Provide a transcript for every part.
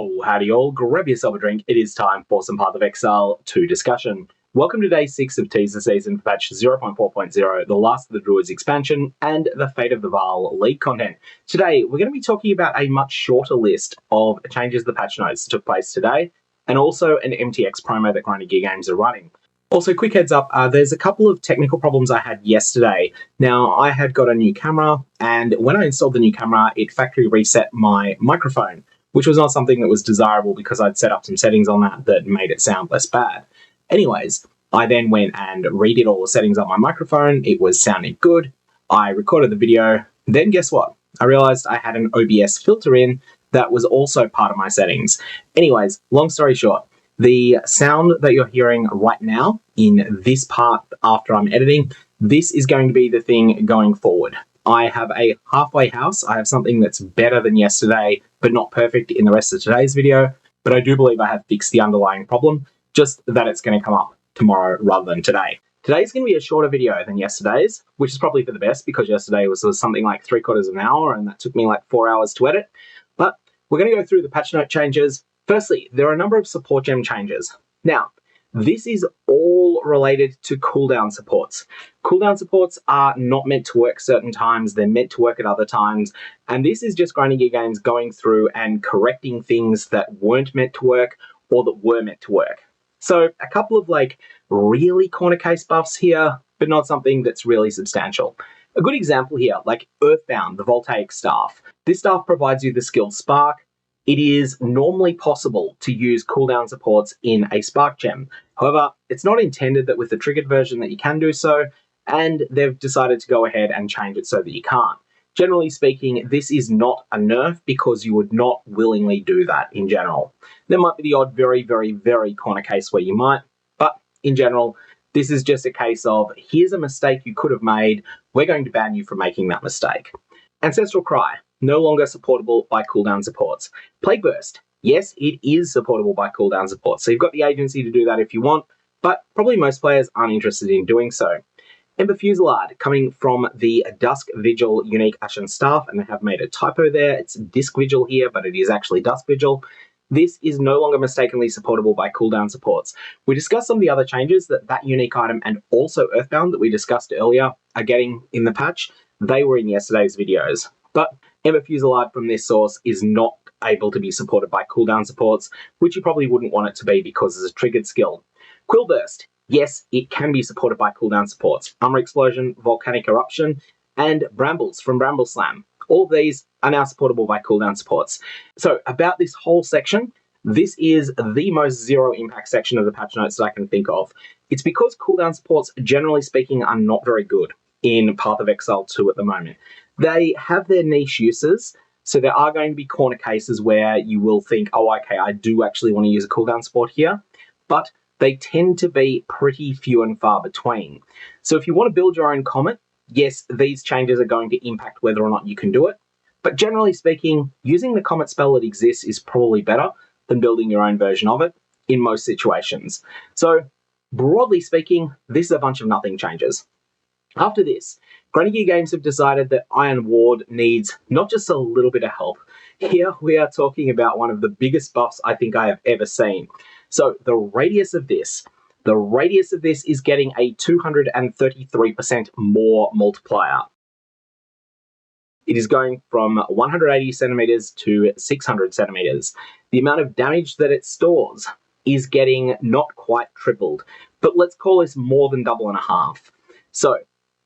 Yo, howdy all, grab yourself a drink, it is time for some Path of Exile 2 discussion. Welcome to day 6 of Teaser season for patch 0.4.0, the last of the Druids expansion, and the Fate of the Vaal league content. Today, we're going to be talking about a much shorter list of changes to the patch notes that took place today, and also an MTX promo that Grinding Gear Games are running. Also, quick heads up, there's a couple of technical problems I had yesterday. Now, I had got a new camera, and when I installed the new camera, it factory reset my microphone, which was not something that was desirable because I'd set up some settings on that made it sound less bad. Anyways, I then went and redid all the settings on my microphone. It was sounding good. I recorded the video. Then guess what? I realized I had an OBS filter in that was also part of my settings. Anyways, long story short, the sound that you're hearing right now in this part after I'm editing, this is going to be the thing going forward. I have a halfway house. I have something that's better than yesterday, but not perfect in the rest of today's video. But I do believe I have fixed the underlying problem, just that it's going to come up tomorrow rather than today. Today's going to be a shorter video than yesterday's, which is probably for the best because yesterday was something like 3/4 of an hour and that took me like 4 hours to edit. But we're going to go through the patch note changes. Firstly, there are a number of support gem changes. Now, this is all related to cooldown supports. Cooldown supports are not meant to work certain times, they're meant to work at other times, and this is just Grinding Gear Games going through and correcting things that weren't meant to work or that were meant to work. So a couple of really corner case buffs here, but not something that's really substantial. A good example here, like Earthbound, the Voltaic Staff. This staff provides you the skill Spark. It is normally possible to use cooldown supports in a Spark gem. However, it's not intended that with the triggered version that you can do so, and they've decided to go ahead and change it so that you can't. Generally speaking, this is not a nerf because you would not willingly do that in general. There might be the odd very, very, very corner case where you might, but in general, this is just a case of, here's a mistake you could have made, we're going to ban you from making that mistake. Ancestral Cry, no longer supportable by cooldown supports. Plague Burst, yes, it is supportable by cooldown supports, so you've got the agency to do that if you want, but probably most players aren't interested in doing so. Ember Fusillade, coming from the Dusk Vigil unique Ashen Staff, and they have made a typo there. It's Disc Vigil here, but it is actually Dusk Vigil. This is no longer mistakenly supportable by cooldown supports. We discussed some of the other changes that unique item and also Earthbound that we discussed earlier are getting in the patch. They were in yesterday's videos. But Ember Fusillade from this source is not able to be supported by cooldown supports, which you probably wouldn't want it to be because it's a triggered skill. Quill Burst, yes, it can be supported by cooldown supports. Armour Explosion, Volcanic Eruption, and Brambles from Bramble Slam. All of these are now supportable by cooldown supports. So about this whole section, this is the most zero impact section of the patch notes that I can think of. It's because cooldown supports, generally speaking, are not very good in Path of Exile 2 at the moment. They have their niche uses, so there are going to be corner cases where you will think, oh, okay, I do actually want to use a cooldown support here, but they tend to be pretty few and far between. So if you want to build your own Comet, yes, these changes are going to impact whether or not you can do it, but generally speaking, using the Comet spell that exists is probably better than building your own version of it in most situations. So broadly speaking, this is a bunch of nothing changes. After this, Grinding Gear Games have decided that Iron Ward needs not just a little bit of help. Here we are talking about one of the biggest buffs I think I have ever seen. So the radius of this is getting a 233% more multiplier. It is going from 180 centimeters to 600 centimeters. The amount of damage that it stores is getting not quite tripled, but let's call this more than double and a half. So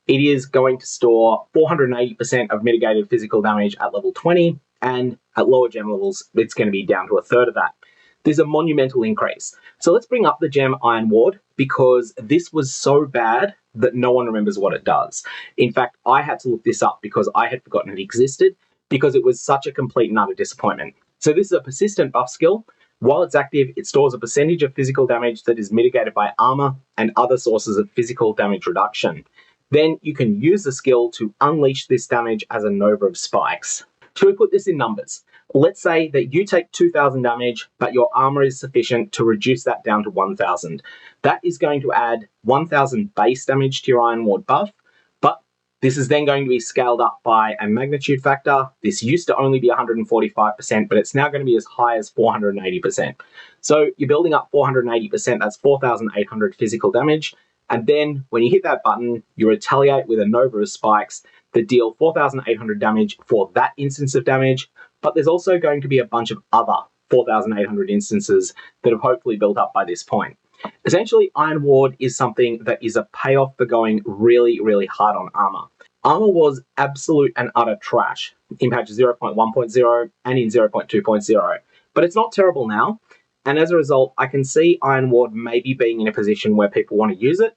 it is going to store 480% of mitigated physical damage at level 20, and at lower gem levels, it's going to be down to a third of that. There's a monumental increase. So let's bring up the gem Iron Ward, because this was so bad that no one remembers what it does. In fact, I had to look this up because I had forgotten it existed, because it was such a complete and utter disappointment. So this is a persistent buff skill. While it's active, it stores a percentage of physical damage that is mitigated by armor and other sources of physical damage reduction. Then you can use the skill to unleash this damage as a nova of spikes. Should we put this in numbers? Let's say that you take 2,000 damage, but your armor is sufficient to reduce that down to 1,000. That is going to add 1,000 base damage to your Iron Ward buff, but This is then going to be scaled up by a magnitude factor. This used to only be 145%, but it's now going to be as high as 480%. So you're building up 480%, that's 4,800 physical damage. And then when you hit that button, you retaliate with a Nova of spikes that deal 4,800 damage for that instance of damage. But there's also going to be a bunch of other 4,800 instances that have hopefully built up by this point. Essentially, Iron Ward is something that is a payoff for going really, really hard on Armour. Armour was absolute and utter trash in patch 0.1.0 and in 0.2.0, but it's not terrible now, and as a result, I can see Iron Ward maybe being in a position where people want to use it.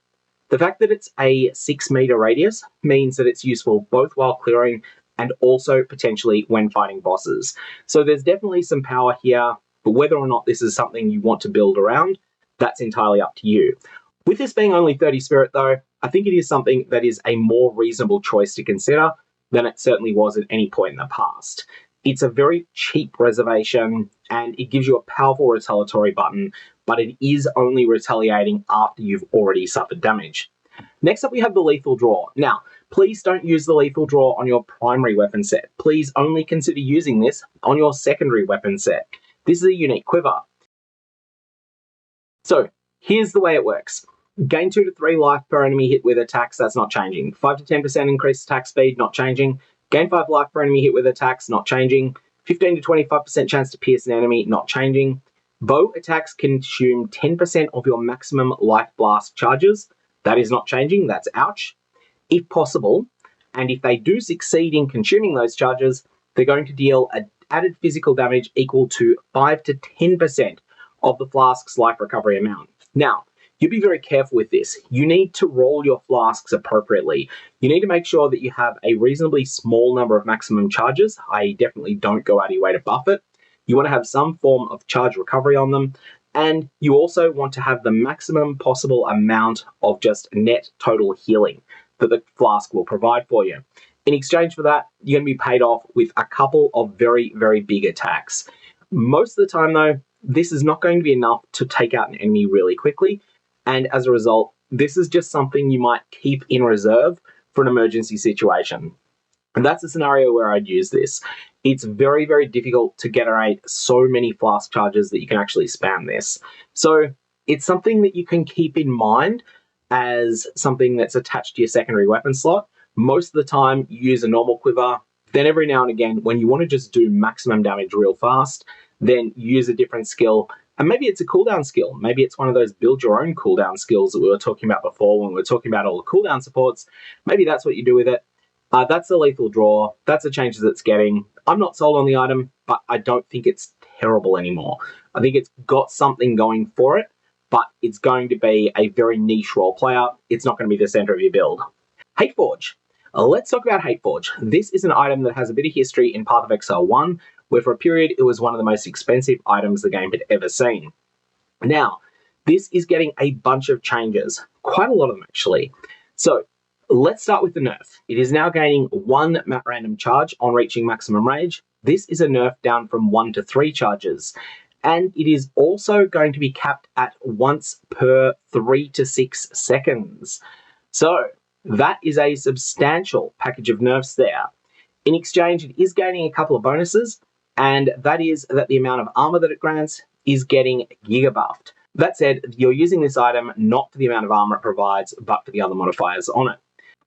The fact that it's a 6-meter radius means that it's useful both while clearing and also potentially when fighting bosses. So there's definitely some power here, but whether or not this is something you want to build around, that's entirely up to you. With this being only 30 spirit though, I think it is something that is a more reasonable choice to consider than it certainly was at any point in the past. It's a very cheap reservation and it gives you a powerful retaliatory button, but it is only retaliating after you've already suffered damage. Next up we have the lethal draw. Now, please don't use the lethal draw on your primary weapon set. Please only consider using this on your secondary weapon set. This is a unique quiver. So here's the way it works. Gain 2 to 3 life per enemy hit with attacks, that's not changing. 5 to 10% increased attack speed, not changing. Gain 5 life per enemy hit with attacks, not changing. 15 to 25% chance to pierce an enemy, not changing. Bow attacks consume 10% of your maximum life blast charges. That is not changing, that's ouch. If possible, and if they do succeed in consuming those charges, they're going to deal added physical damage equal to 5 to 10% of the flask's life recovery amount. Now, you'll be very careful with this. You need to roll your flasks appropriately. You need to make sure that you have a reasonably small number of maximum charges. I definitely don't go out of your way to buff it. You want to have some form of charge recovery on them. And you also want to have the maximum possible amount of just net total healing that the flask will provide for you. In exchange for that, you're going to be paid off with a couple of very, very big attacks. Most of the time though, this is not going to be enough to take out an enemy really quickly, and as a result, this is just something you might keep in reserve for an emergency situation. And that's a scenario where I'd use this. It's very, very difficult to generate so many flask charges that you can actually spam this. So it's something that you can keep in mind as something that's attached to your secondary weapon slot. Most of the time, you use a normal quiver. Then every now and again, when you want to just do maximum damage real fast, then use a different skill. And maybe it's a cooldown skill. Maybe it's one of those build your own cooldown skills that we were talking about before when we were talking about all the cooldown supports. Maybe that's what you do with it. That's the lethal draw. That's the changes it's getting. I'm not sold on the item, but I don't think it's terrible anymore. I think it's got something going for it, but it's going to be a very niche role player. It's not going to be the center of your build. Hateforge. Let's talk about Hateforge. This is an item that has a bit of history in Path of Exile 1, where for a period it was one of the most expensive items the game had ever seen. Now, this is getting a bunch of changes, quite a lot of them actually. So let's start with the nerf. It is now gaining 1 map random charge on reaching maximum range. This is a nerf down from 1 to 3 charges. And it is also going to be capped at once per 3 to 6 seconds. So that is a substantial package of nerfs there. In exchange, it is gaining a couple of bonuses, and that is that the amount of armor that it grants is getting gigabuffed. That said, you're using this item not for the amount of armor it provides, but for the other modifiers on it.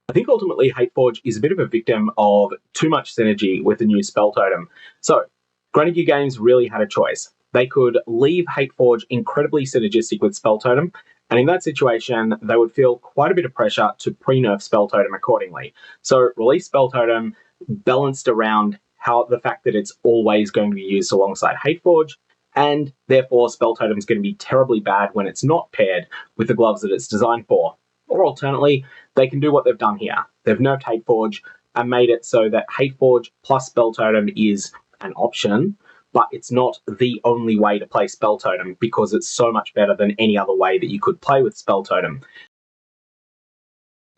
I think ultimately Hateforge is a bit of a victim of too much synergy with the new Spell Totem. So, Grenadier Games really had a choice. They could leave Hateforge incredibly synergistic with Spell Totem, and in that situation, they would feel quite a bit of pressure to pre-nerf Spell Totem accordingly. So release Spell Totem balanced around the fact that it's always going to be used alongside Hateforge, and therefore Spell Totem is going to be terribly bad when it's not paired with the gloves that it's designed for. Or alternately, they can do what they've done here. They've nerfed Hateforge and made it so that Hateforge plus Spell Totem is an option, but it's not the only way to play Spell Totem because it's so much better than any other way that you could play with Spell Totem.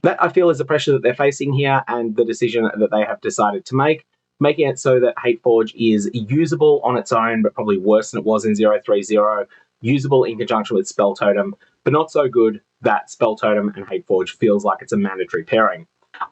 That, I feel, is the pressure that they're facing here and the decision that they have decided to make, making it so that Hateforge is usable on its own, but probably worse than it was in 0.3.0, usable in conjunction with Spell Totem, but not so good that Spell Totem and Hateforge feels like it's a mandatory pairing.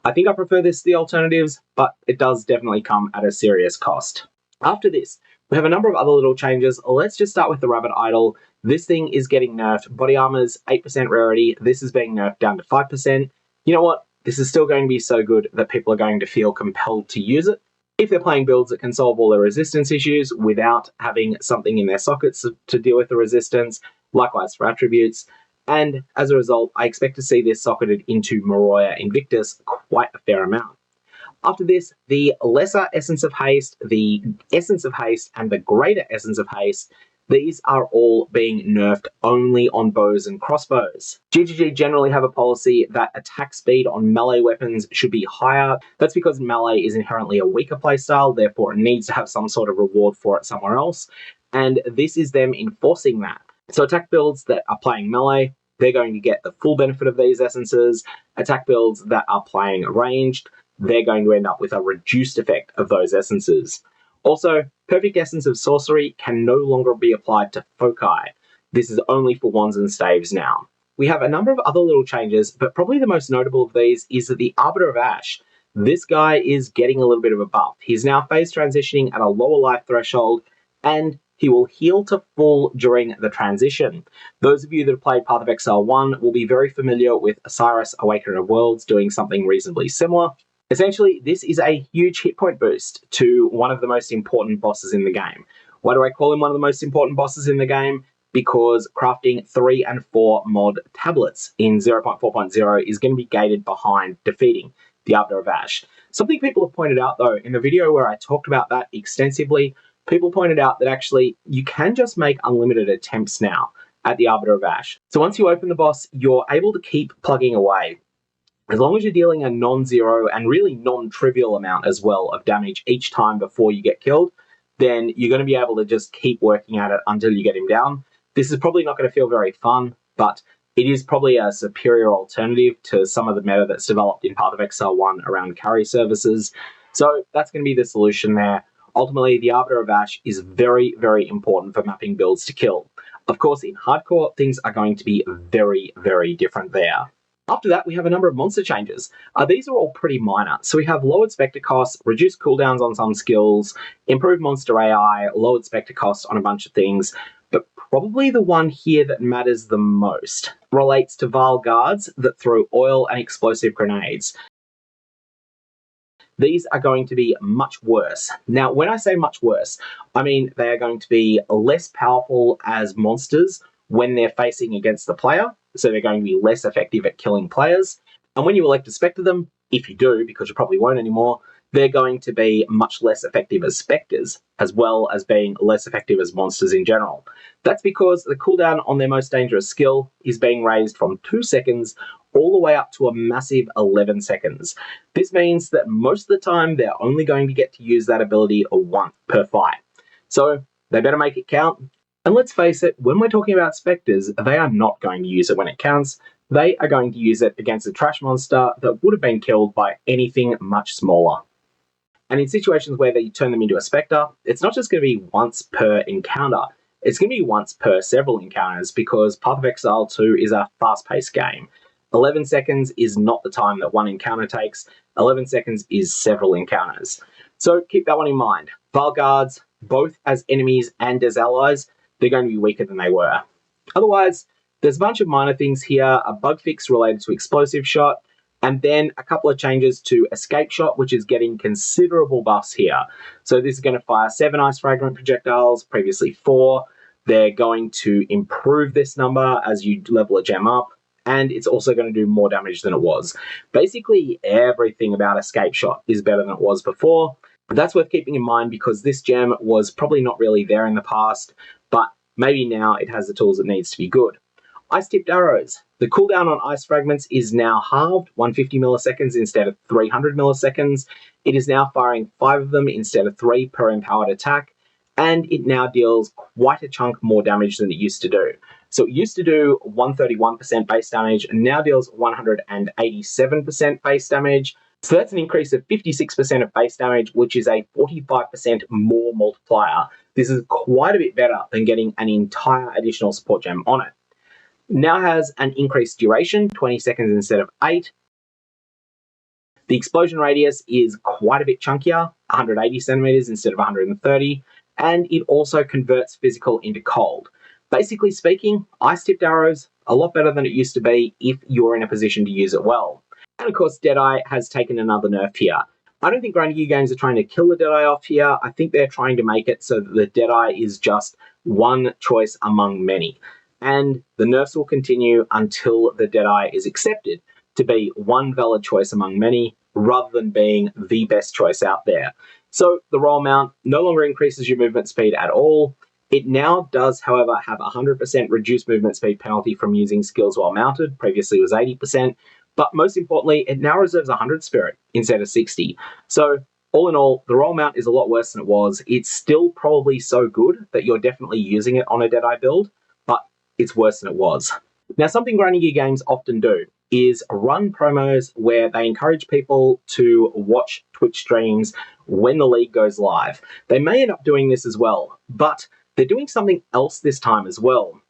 I think I prefer this to the alternatives, but it does definitely come at a serious cost. After this, we have a number of other little changes. Let's just start with the Rabbit Idol. This thing is getting nerfed. Body armor's 8% rarity. This is being nerfed down to 5%. You know what? This is still going to be so good that people are going to feel compelled to use it. If they're playing builds that can solve all their resistance issues without having something in their sockets to deal with the resistance, likewise for attributes. And as a result, I expect to see this socketed into Rhoa Invictus quite a fair amount. After this, the lesser Essence of Haste, the Essence of Haste, and the greater Essence of Haste, these are all being nerfed only on bows and crossbows. GGG generally have a policy that attack speed on melee weapons should be higher. That's because melee is inherently a weaker playstyle, therefore it needs to have some sort of reward for it somewhere else, and this is them enforcing that. So attack builds that are playing melee, they're going to get the full benefit of these essences. Attack builds that are playing ranged, they're going to end up with a reduced effect of those essences. Also, Perfect Essence of Sorcery can no longer be applied to foci. This is only for wands and staves now. We have a number of other little changes, but probably the most notable of these is that the Arbiter of Ash, this guy is getting a little bit of a buff. He's now phase transitioning at a lower life threshold, and he will heal to full during the transition. Those of you that have played Path of Exile 1 will be very familiar with Osiris, Awakener of Worlds doing something reasonably similar. Essentially, this is a huge hit point boost to one of the most important bosses in the game. Why do I call him one of the most important bosses in the game? Because crafting 3 and 4 mod tablets in 0.4.0 is going to be gated behind defeating the Arbiter of Ash. Something people have pointed out, though, in the video where I talked about that extensively, people pointed out that actually you can just make unlimited attempts now at the Arbiter of Ash. So once you open the boss, you're able to keep plugging away. As long as you're dealing a non-zero and really non-trivial amount as well of damage each time before you get killed, then you're going to be able to just keep working at it until you get him down. This is probably not going to feel very fun, but it is probably a superior alternative to some of the meta that's developed in Path of Exile 1 around carry services. So that's going to be the solution there. Ultimately, the Arbiter of Ash is very, very important for mapping builds to kill. Of course, in hardcore, things are going to be very, very different there. After that, we have a number of monster changes. These are all pretty minor. So we have lowered spectre costs, reduced cooldowns on some skills, improved monster AI, lowered spectre costs on a bunch of things. But probably the one here that matters the most relates to Vile Guards that throw oil and explosive grenades. These are going to be much worse. Now, when I say much worse, I mean they are going to be less powerful as monsters when they're facing against the player, so they're going to be less effective at killing players. And when you elect to spectre them, if you do, because you probably won't anymore, they're going to be much less effective as spectres, as well as being less effective as monsters in general. That's because the cooldown on their most dangerous skill is being raised from 2 seconds all the way up to a massive 11 seconds. This means that most of the time they're only going to get to use that ability once per fight. So they better make it count. And let's face it, when we're talking about spectres, they are not going to use it when it counts. They are going to use it against a trash monster that would have been killed by anything much smaller. And in situations where they turn them into a spectre, it's not just going to be once per encounter, it's going to be once per several encounters, because Path of Exile 2 is a fast-paced game. 11 seconds is not the time that one encounter takes, 11 seconds is several encounters. So keep that one in mind. Vile Guards, both as enemies and as allies, they're going to be weaker than they were. Otherwise, there's a bunch of minor things here, a bug fix related to Explosive Shot, and then a couple of changes to Escape Shot, which is getting considerable buffs here. So this is going to fire 7 Ice Fragment projectiles, previously 4. They're going to improve this number as you level a gem up, and it's also going to do more damage than it was. Basically, everything about Escape Shot is better than it was before. But that's worth keeping in mind because this gem was probably not really there in the past, but maybe now it has the tools it needs to be good. Ice-tipped arrows. The cooldown on ice fragments is now halved, 150 milliseconds instead of 300 milliseconds. It is now firing 5 of them instead of 3 per empowered attack, and it now deals quite a chunk more damage than it used to do. So it used to do 131% base damage, and now deals 187% base damage. So that's an increase of 56% of base damage, which is a 45% more multiplier. This is quite a bit better than getting an entire additional support gem on it. Now has an increased duration, 20 seconds instead of 8. The explosion radius is quite a bit chunkier, 180 centimeters instead of 130, and it also converts physical into cold. Basically speaking, ice-tipped arrows, a lot better than it used to be if you're in a position to use it well. And of course, Deadeye has taken another nerf here. I don't think Grinding Games are trying to kill the Deadeye off here. I think they're trying to make it so that the Deadeye is just one choice among many. And the nerfs will continue until the Deadeye is accepted to be one valid choice among many, rather than being the best choice out there. So the Rhoa Mount no longer increases your movement speed at all. It now does, however, have a 100% reduced movement speed penalty from using skills while mounted. Previously it was 80%. But most importantly, it now reserves 100 spirit instead of 60. So all in all, the Rhoa Mount is a lot worse than it was. It's still probably so good that you're definitely using it on a Deadeye build, but it's worse than it was. Now, something Grinding Gear Games often do is run promos where they encourage people to watch Twitch streams when the league goes live. They may end up doing this as well, but they're doing something else this time as well.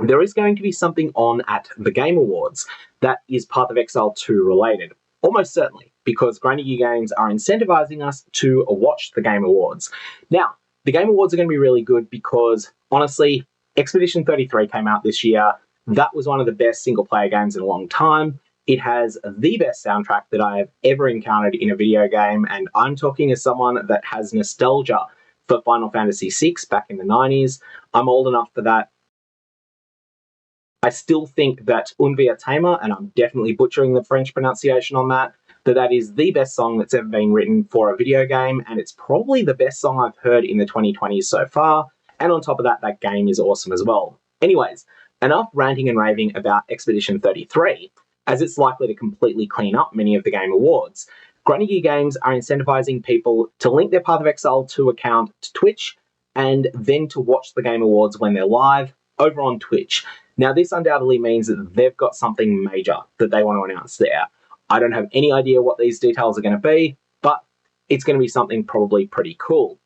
There is going to be something on at the Game Awards that is Path of Exile 2 related. Almost certainly, because Grinding Gear Games are incentivizing us to watch the Game Awards. Now, the Game Awards are going to be really good because, honestly, Expedition 33 came out this year. That was one of the best single-player games in a long time. It has the best soundtrack that I have ever encountered in a video game, and I'm talking as someone that has nostalgia for Final Fantasy VI back in the 90s. I'm old enough for that. I still think that Un Via Tema, and I'm definitely butchering the French pronunciation on that, that is the best song that's ever been written for a video game, and it's probably the best song I've heard in the 2020s so far, and on top of that, that game is awesome as well. Anyways, enough ranting and raving about Expedition 33, as it's likely to completely clean up many of the Game Awards. Grinding Gear Games are incentivizing people to link their Path of Exile 2 account to Twitch, and then to watch the Game Awards when they're live over on Twitch. Now, this undoubtedly means that they've got something major that they want to announce there. I don't have any idea what these details are going to be, but it's going to be something probably pretty cool.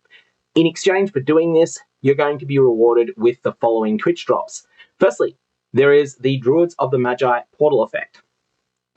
In exchange for doing this, you're going to be rewarded with the following Twitch drops. Firstly, there is the Druids of the Magi portal effect.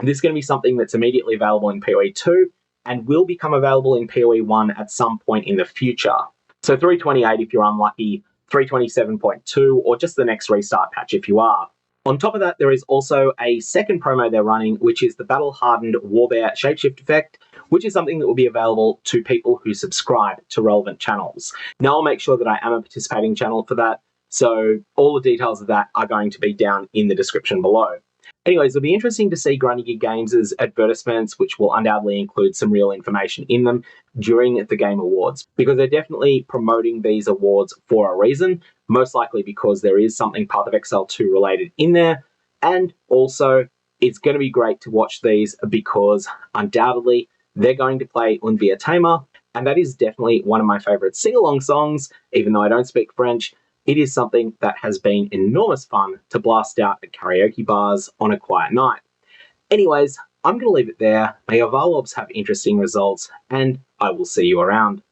This is going to be something that's immediately available in POE2 and will become available in POE1 at some point in the future. So 328 if you're unlucky, 327.2, or just the next restart patch if you are. On top of that, there is also a second promo they're running, which is the Battle-Hardened Warbear Shapeshift effect, which is something that will be available to people who subscribe to relevant channels. Now, I'll make sure that I am a participating channel for that, so all the details of that are going to be down in the description below. Anyways, it'll be interesting to see Grinding Gear Games' advertisements, which will undoubtedly include some real information in them during the Game Awards, because they're definitely promoting these awards for a reason, most likely because there is something Path of Exile 2 related in there, and also it's going to be great to watch these because undoubtedly they're going to play Un Via Tema, and that is definitely one of my favorite sing-along songs, even though I don't speak French. It is something that has been enormous fun to blast out at karaoke bars on a quiet night. Anyways, I'm going to leave it there. May your Varlobs have interesting results, and I will see you around.